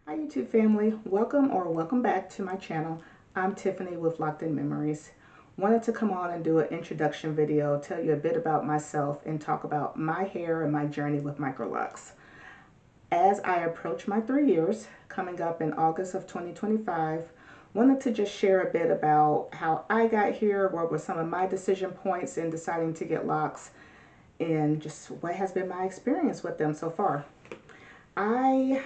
Hi YouTube family, welcome back to my channel. I'm Tiffany with Locked In Memories. Wanted to come on and do an introduction video, tell you a bit about myself and talk about my hair and my journey with Microlocs. As I approach my 3 years, coming up in August of 2025, wanted to just share a bit about how I got here, what were some of my decision points in deciding to get locks, and just what has been my experience with them so far. I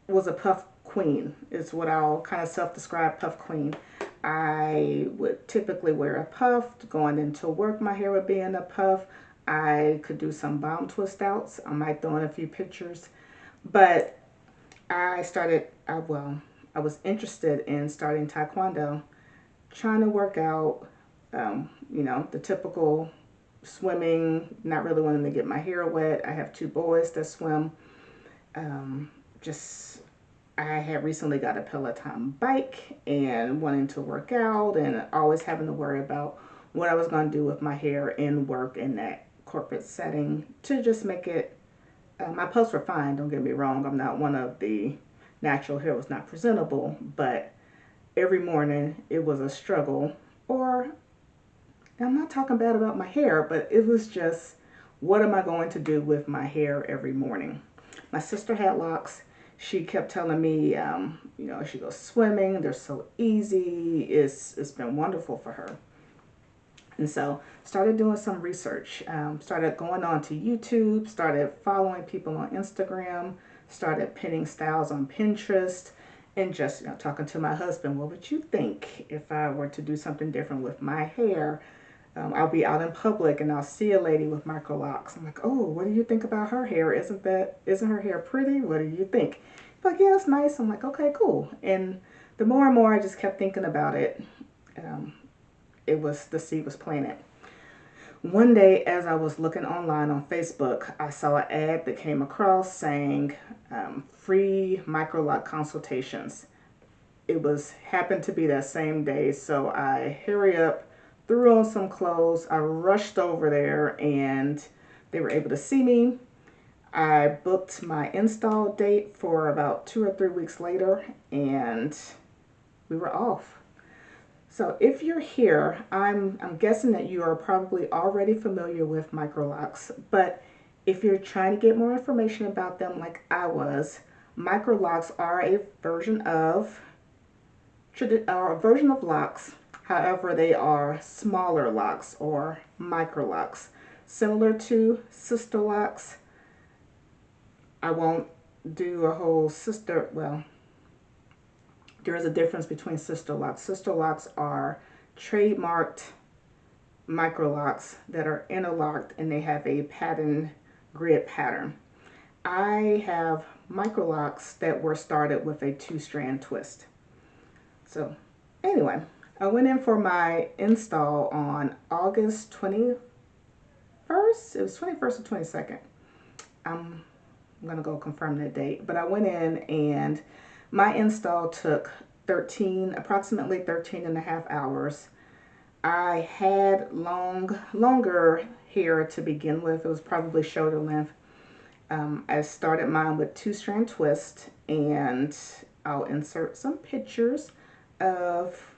was a puff queen, is what I'll kind of self-describe, puff queen. I would typically wear a puff going into work. My hair would be in a puff. I could do some bomb twist outs. I might throw in a few pictures, but I was interested in starting taekwondo, trying to work out, the typical swimming, not really wanting to get my hair wet. I have two boys that swim. Just I had recently got a Peloton bike and wanting to work out and always having to worry about what I was going to do with my hair in work in that corporate setting to just make it. My posts were fine, don't get me wrong. I'm not one of the natural hair was not presentable, but every morning it was a struggle. Or I'm not talking bad about my hair, but it was just what am I going to do with my hair every morning? My sister had locks. She kept telling me, she goes swimming. They're so easy. It's been wonderful for her. And so started doing some research. Started going on to YouTube. Started following people on Instagram. Started pinning styles on Pinterest. And just talking to my husband. What would you think if I were to do something different with my hair? I'll be out in public and I'll see a lady with microlocs. I'm like, oh, what do you think about her hair? Isn't her hair pretty? What do you think? Like, yeah, it's nice. I'm like, okay, cool. And the more and more I just kept thinking about it, the seed was planted. One day, as I was looking online on Facebook, I saw an ad that came across saying free microloc consultations. It was happened to be that same day, so I hurry up, threw on some clothes. I rushed over there and they were able to see me. I booked my install date for about 2 or 3 weeks later and we were off. So if you're here, I'm guessing that you are probably already familiar with Microlocs, but if you're trying to get more information about them like I was, Microlocs are a version of locks. However, they are smaller locks or microlocs, similar to sister locks. I won't do a whole sister. Well, there is a difference between sister locks. Sister locks are trademarked microlocs that are interlocked and they have a grid pattern. I have microlocs that were started with a 2-strand twist. So anyway, I went in for my install on August 21st. It was 21st or 22nd. I'm going to go confirm that date. But I went in and my install took approximately 13 and a half hours. I had longer hair to begin with. It was probably shoulder length. I started mine with 2-strand twist, and I'll insert some pictures of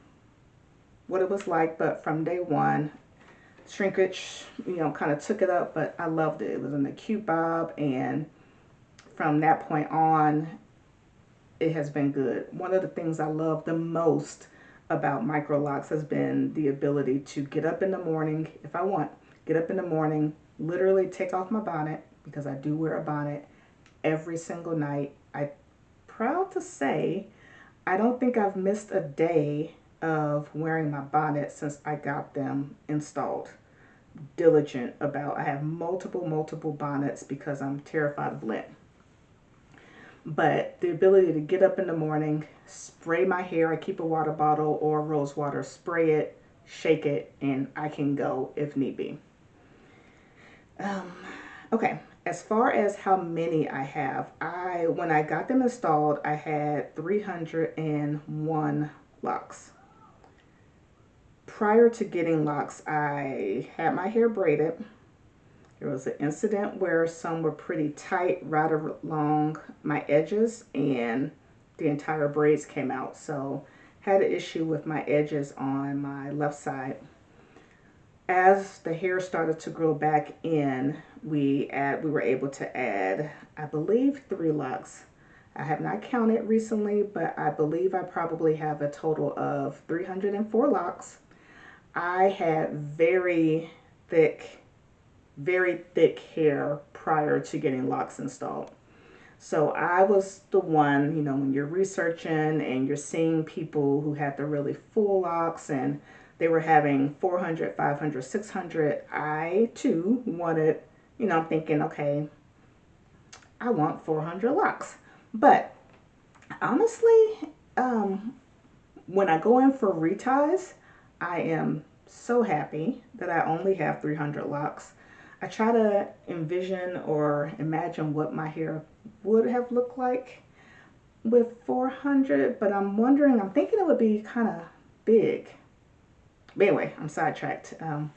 what it was like, but from day one, shrinkage, kind of took it up, but I loved it. It was in the cute bob, and from that point on, it has been good. One of the things I love the most about Microlocs has been the ability to get up in the morning, if I want, get up in the morning, literally take off my bonnet, because I do wear a bonnet every single night. I'm proud to say I don't think I've missed a day of wearing my bonnet since I got them installed. Diligent about. I have multiple bonnets because I'm terrified of lint. But the ability to get up in the morning, spray my hair, I keep a water bottle or rose water, spray it, shake it, and I can go if need be. Okay, as far as how many I have, when I got them installed, I had 301 locks. Prior to getting locks, I had my hair braided. There was an incident where some were pretty tight right along my edges and the entire braids came out. So had an issue with my edges on my left side. As the hair started to grow back in, we were able to add, I believe, 3 locks. I have not counted recently, but I believe I probably have a total of 304 locks. I had very thick hair prior to getting locks installed. So I was the one, when you're researching and you're seeing people who had the really full locks and they were having 400, 500, 600, I too wanted, I'm thinking, okay, I want 400 locks. But honestly, when I go in for reties, I am so happy that I only have 300 locks. I try to envision or imagine what my hair would have looked like with 400, but I'm thinking it would be kind of big. But anyway, I'm sidetracked to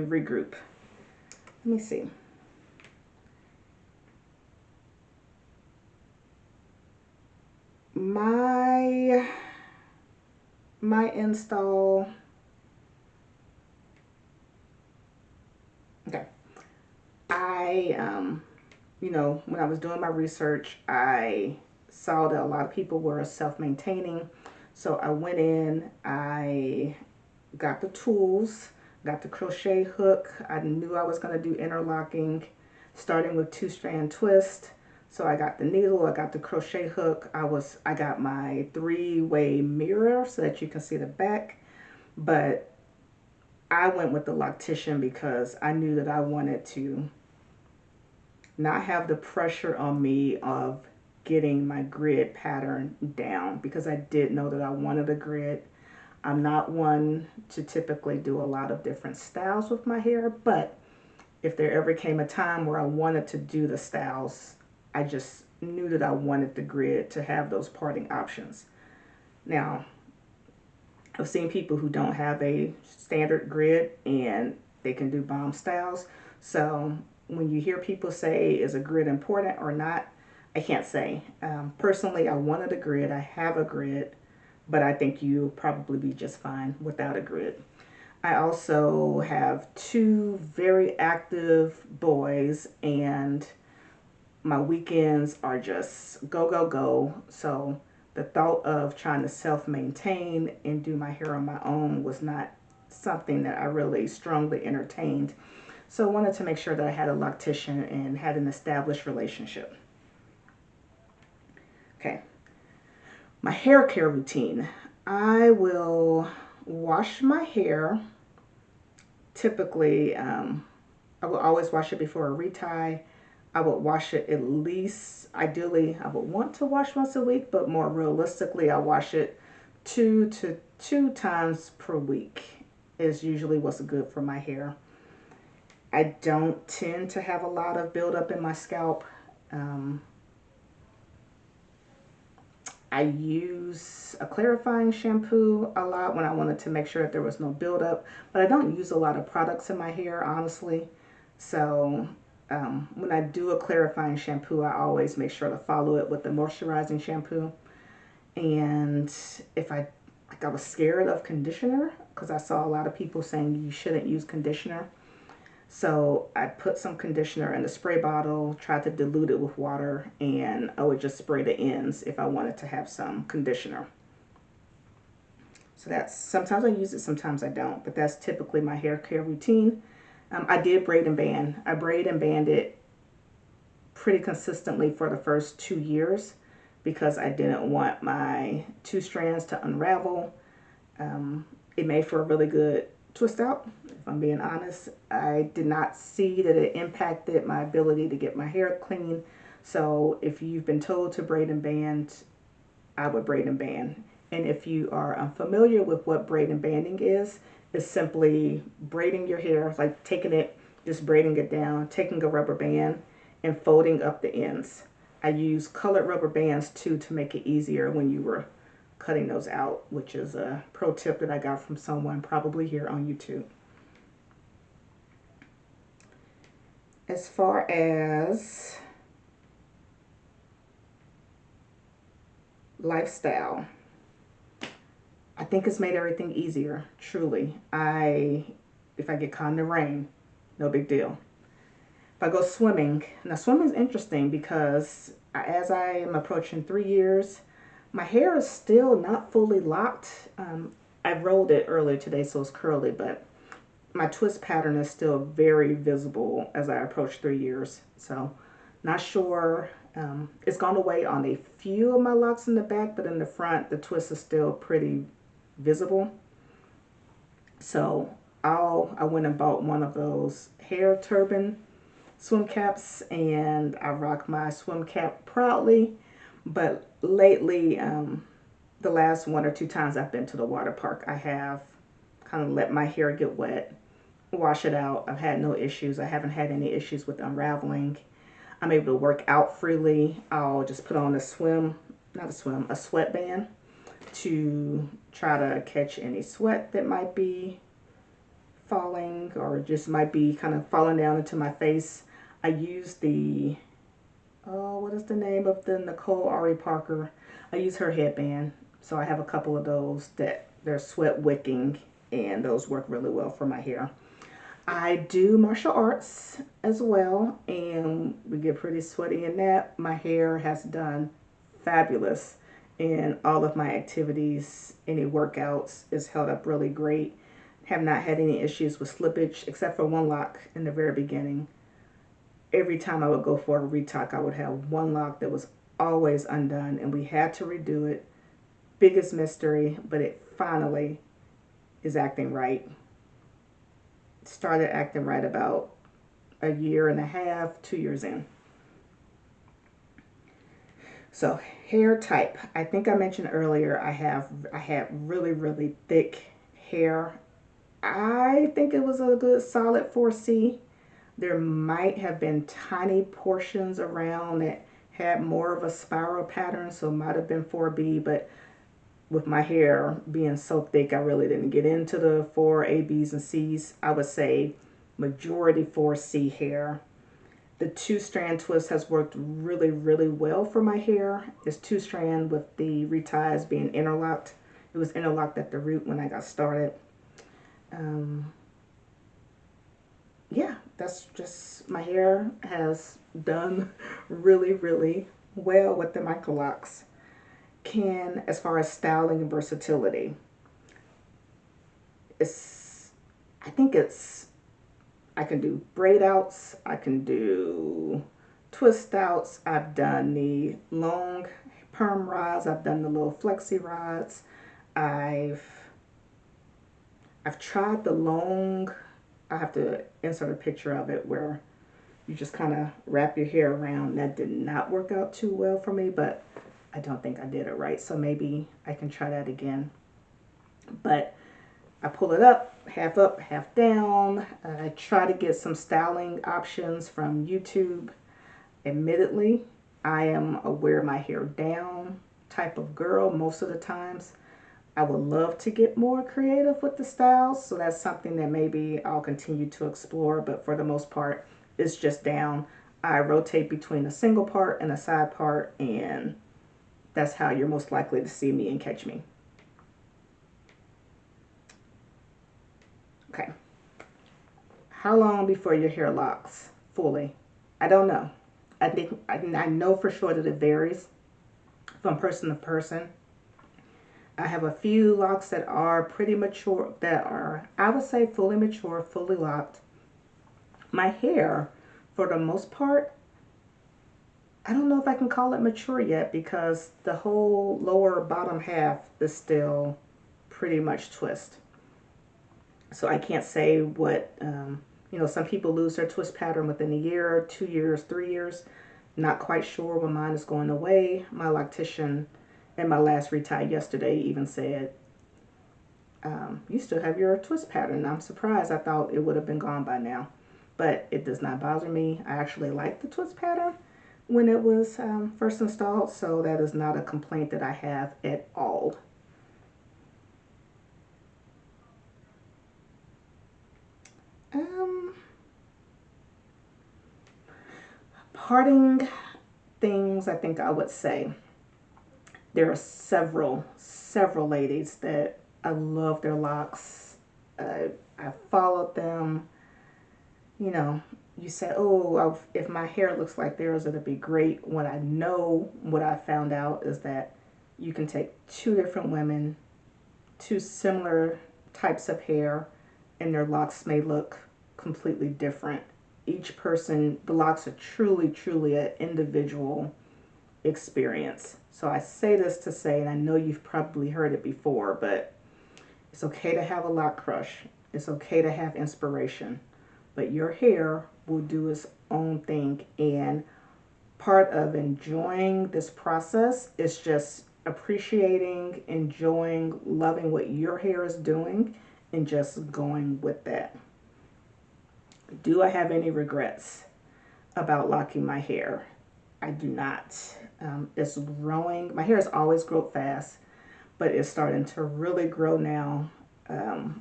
regroup. Let me see. My install. Okay. When I was doing my research, I saw that a lot of people were self-maintaining. So I went in, I got the tools, got the crochet hook. I knew I was going to do interlocking, starting with 2-strand twist. So I got the needle, I got the crochet hook. I got my 3-way mirror so that you can see the back. But I went with the Loctician because I knew that I wanted to not have the pressure on me of getting my grid pattern down, because I did know that I wanted a grid. I'm not one to typically do a lot of different styles with my hair, but if there ever came a time where I wanted to do the styles, I just knew that I wanted the grid to have those parting options. Now, I've seen people who don't have a standard grid and they can do bomb styles. So when you hear people say, is a grid important or not, I can't say. Personally, I wanted a grid. I have a grid, but I think you'll probably be just fine without a grid. I also have 2 very active boys, and my weekends are just go, go, go. So the thought of trying to self-maintain and do my hair on my own was not something that I really strongly entertained. So I wanted to make sure that I had a Loctician and had an established relationship. Okay, my hair care routine. I will wash my hair. Typically, I will always wash it before a retie. I would wash it at least, ideally, I would want to wash once a week, but more realistically, I wash it 2 times per week is usually what's good for my hair. I don't tend to have a lot of buildup in my scalp. I use a clarifying shampoo a lot when I wanted to make sure that there was no buildup, but I don't use a lot of products in my hair, honestly. So when I do a clarifying shampoo, I always make sure to follow it with the moisturizing shampoo. And if I was scared of conditioner because I saw a lot of people saying you shouldn't use conditioner. So I put some conditioner in the spray bottle, tried to dilute it with water, and I would just spray the ends if I wanted to have some conditioner. So that's, sometimes I use it, sometimes I don't, but that's typically my hair care routine. I did braid and band. I braid and banded pretty consistently for the first 2 years because I didn't want my 2 strands to unravel. It made for a really good twist out, if I'm being honest. I did not see that it impacted my ability to get my hair clean. So if you've been told to braid and band, I would braid and band. And if you are unfamiliar with what braid and banding is, it's simply braiding your hair, like taking it, just braiding it down, taking a rubber band and folding up the ends. I use colored rubber bands too to make it easier when you were cutting those out, which is a pro tip that I got from someone probably here on YouTube. As far as lifestyle, I think it's made everything easier, truly. If I get caught in the rain, no big deal. If I go swimming, now swimming is interesting because as I am approaching 3 years, my hair is still not fully locked. I rolled it earlier today, so it's curly, but my twist pattern is still very visible as I approach 3 years. So, not sure. It's gone away on a few of my locks in the back, but in the front, the twist is still pretty visible. So, I went and bought one of those hair turban swim caps, and I rock my swim cap proudly. But lately, the last 1 or 2 times I've been to the water park, I have kind of let my hair get wet, wash it out. I've had no issues. I haven't had any issues with unraveling. I'm able to work out freely. I'll just put on a sweatband to try to catch any sweat that might be falling or just might be kind of falling down into my face. I use what is the name of the Nicole Ari Parker? I use her headband. So I have a couple of those that they're sweat wicking, and those work really well for my hair. I do martial arts as well, and we get pretty sweaty in that. My hair has done fabulous in all of my activities. Any workouts is held up really great. Have not had any issues with slippage except for one lock in the very beginning. Every time I would go for a retuck, I would have one lock that was always undone, and we had to redo it. Biggest mystery, but it finally is acting right. Started acting right about a year and a half, 2 years in. So hair type, I think I mentioned earlier I had really thick hair. I think it was a good solid 4C. There might have been tiny portions around that had more of a spiral pattern, so it might have been 4B, but with my hair being so thick, I really didn't get into the 4A, B's, and C's. I would say majority 4C hair. The 2-strand twist has worked really well for my hair. It's 2-strand with the reties being interlocked. It was interlocked at the root when I got started. Yeah, that's just, my hair has done really well with the Microlocs. As far as styling and versatility, I think I can do braid outs, I can do twist outs, I've done the long perm rods, I've done the little flexi rods, I've tried the long, I have to insert a picture of it where you just kind of wrap your hair around. That did not work out too well for me, but I don't think I did it right, so maybe I can try that again. But I pull it up, half down. I try to get some styling options from YouTube. Admittedly, I am a wear my hair down type of girl most of the times. I would love to get more creative with the styles, so that's something that maybe I'll continue to explore, but for the most part, it's just down. I rotate between a single part and a side part, and that's how you're most likely to see me and catch me. Okay. How long before your hair locks fully? I don't know. I know for sure that it varies from person to person. I have a few locks that are pretty mature, that are, I would say, fully mature, fully locked. My hair, for the most part, I don't know if I can call it mature yet because the whole lower bottom half is still pretty much twist. So I can't say what, some people lose their twist pattern within a year, 2 years, 3 years. Not quite sure when mine is going away. My loctician in my last retie yesterday even said, you still have your twist pattern. I'm surprised. I thought it would have been gone by now. But it does not bother me. I actually like the twist pattern when it was first installed, so that is not a complaint that I have at all. Parting things, I think I would say there are several ladies that I love their locks. I followed them. You know, you say, oh, if my hair looks like theirs, it'll be great. What I know, what I found out is that you can take two different women, two similar types of hair, and their locks may look completely different. Each person, the locks are truly an individual experience. So I say this to say, and I know you've probably heard it before, but it's okay to have a lock crush. It's okay to have inspiration, but your hair will do its own thing. And part of enjoying this process is just appreciating, enjoying, loving what your hair is doing, and just going with that. Do I have any regrets about locking my hair? I do not. It's growing. My hair has always grown fast, but it's starting to really grow now.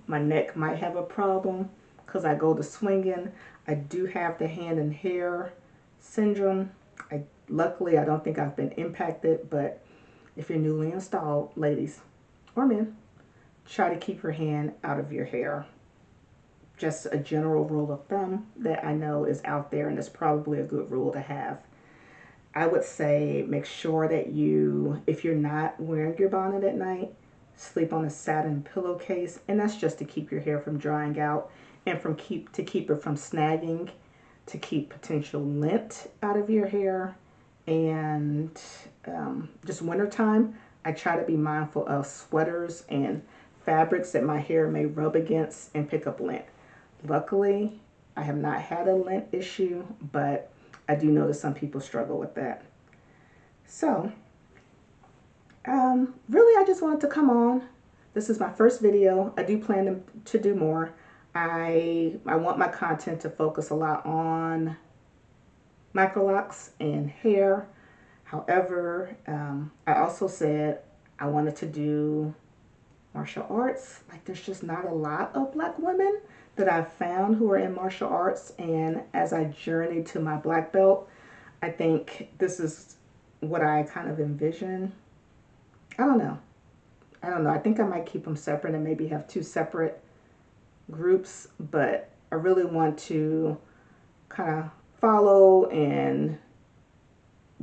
My neck might have a problem because I go to swinging. I do have the hand and hair syndrome. Luckily, I don't think I've been impacted, but if you're newly installed, ladies or men, try to keep your hand out of your hair. Just a general rule of thumb that I know is out there, and it's probably a good rule to have. I would say make sure that if you're not wearing your bonnet at night, sleep on a satin pillowcase, and that's just to keep your hair from drying out and to keep it from snagging, to keep potential lint out of your hair. And just wintertime, I try to be mindful of sweaters and fabrics that my hair may rub against and pick up lint. Luckily, I have not had a lint issue, but I do know that some people struggle with that. So, really, I just wanted to come on. This is my first video. I do plan to do more. I want my content to focus a lot on microlocs and hair. However, I also said I wanted to do martial arts. Like, there's just not a lot of black women that I've found who are in martial arts, and as I journey to my black belt, I think this is what I kind of envision. I don't know. I think I might keep them separate and maybe have two separate groups, but I really want to kind of follow and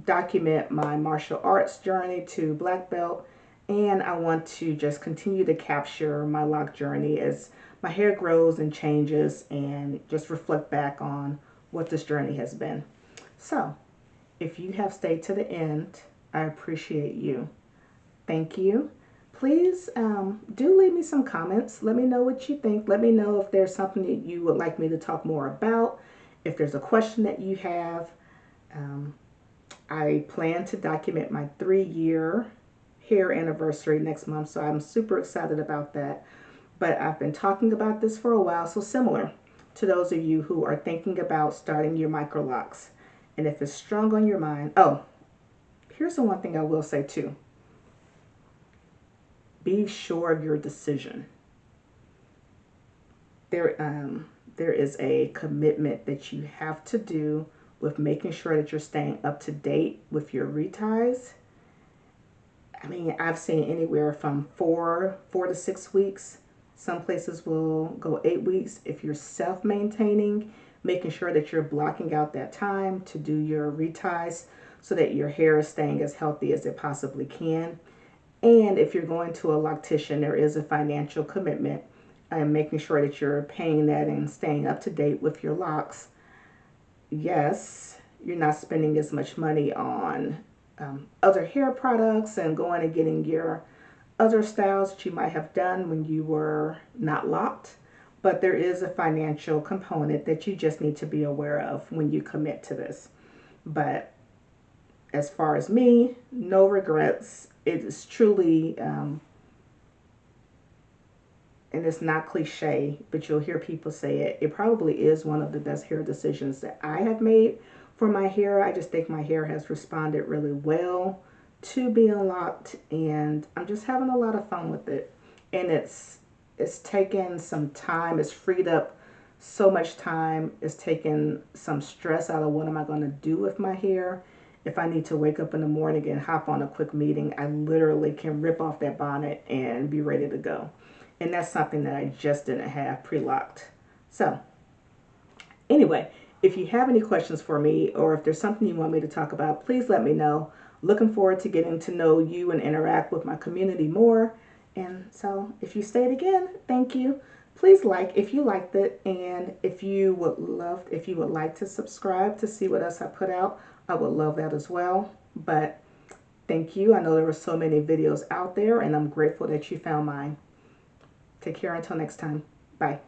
document my martial arts journey to black belt, and I want to just continue to capture my lock journey as my hair grows and changes, and just reflect back on what this journey has been. So if you have stayed to the end, I appreciate you. Thank you. Please do leave me some comments. Let me know what you think. Let me know if there's something that you would like me to talk more about. If there's a question that you have. I plan to document my 3-year hair anniversary next month, so I'm super excited about that. But I've been talking about this for a while, so similar to those of you who are thinking about starting your microlocs. And if it's strong on your mind, oh, here's the one thing I will say too. Be sure of your decision. There is a commitment that you have to do with making sure that you're staying up to date with your reties. I mean, I've seen anywhere from 4 to 6 weeks. Some places will go 8 weeks. If you're self-maintaining, making sure that you're blocking out that time to do your reties so that your hair is staying as healthy as it possibly can. And if you're going to a loctician, there is a financial commitment and making sure that you're paying that and staying up to date with your locks. Yes, you're not spending as much money on other hair products and going and getting your other styles that you might have done when you were not locked, but there is a financial component that you just need to be aware of when you commit to this. But as far as me, no regrets. It is truly, and it's not cliche, but you'll hear people say it. It probably is one of the best hair decisions that I have made for my hair. I just think my hair has responded really well to being locked, and I'm just having a lot of fun with it. And it's taken some time. It's freed up so much time. It's taken some stress out of what am I going to do with my hair. If I need to wake up in the morning and hop on a quick meeting, I literally can rip off that bonnet and be ready to go. And that's something that I just didn't have pre-locked. So anyway, if you have any questions for me, or if there's something you want me to talk about, please let me know. Looking forward to getting to know you and interact with my community more. And so if you stayed again, thank you. Please like if you liked it, and if you would like to subscribe to see what else I put out, I would love that as well. But thank you. I know there were so many videos out there, and I'm grateful that you found mine. Take care until next time. Bye.